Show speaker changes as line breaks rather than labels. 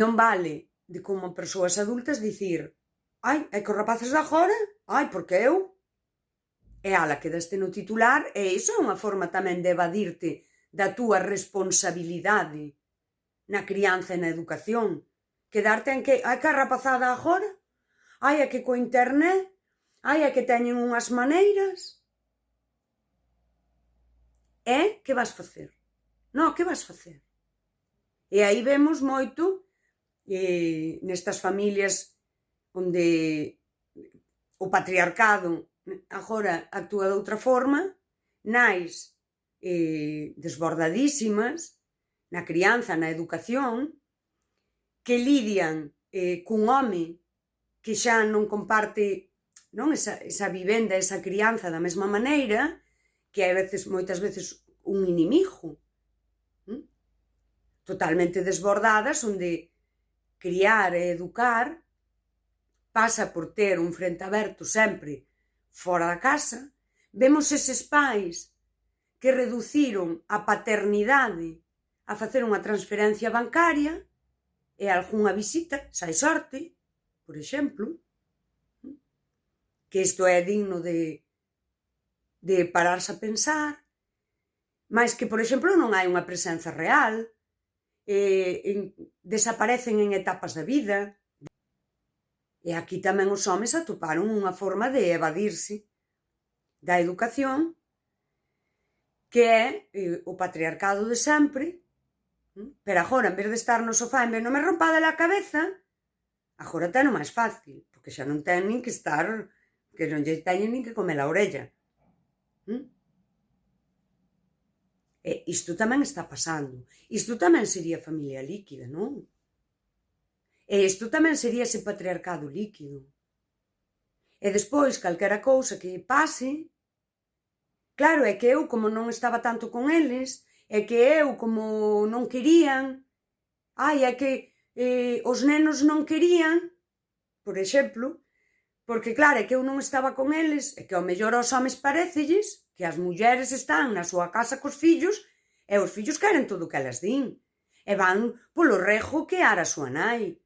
Non vale de como persoas adultas dicir: ai, é que os rapaces de agora, ai, porque eu? E ala, quedaste no titular e iso é unha forma tamén de evadirte da túa responsabilidade na crianza e na educación. Quedarte en que, ai, que a rapazada agora, ai, é que co internet, ai, é que teñen unhas maneiras. E que vas facer? Non, que vas facer? E aí vemos moito nestas familias onde o patriarcado agora actúa de outra forma, nais desbordadísimas na crianza, na educación, que lidian cun home que xa non comparte non esa vivenda, esa crianza da mesma maneira, que é moitas veces un inimigo, totalmente desbordadas, onde criar e educar pasa por ter un frente aberto sempre fora da casa. Vemos eses pais que reduciron a paternidade a facer unha transferencia bancaria e algunha visita, se hai sorte, por exemplo, que isto é digno de pararse a pensar, mas que, por exemplo, non hai unha presenza real, desaparecen en etapas da vida. E aquí tamén os homes atoparon unha forma de evadirse da educación, que é o patriarcado de sempre, pero agora, en vez de estar no sofá, en vez de non me rompada a cabeza, agora ten o máis fácil, porque xa non ten nin que estar, que non lle teñen nin que comer a orella. E isto tamén está pasando. Isto tamén sería familia líquida, non? E isto tamén sería ese patriarcado líquido. E despois, calquera cousa que pase, claro, é que eu, como non estaba tanto con eles, é que eu, como non querían, ai, é que os nenos non querían, por exemplo, porque claro, é que eu non estaba con eles, é que ao mellor aos homes parécelles que as mulleres están na súa casa cos fillos e os fillos queren todo o que elas din, e van polo rego que ara a súa nai.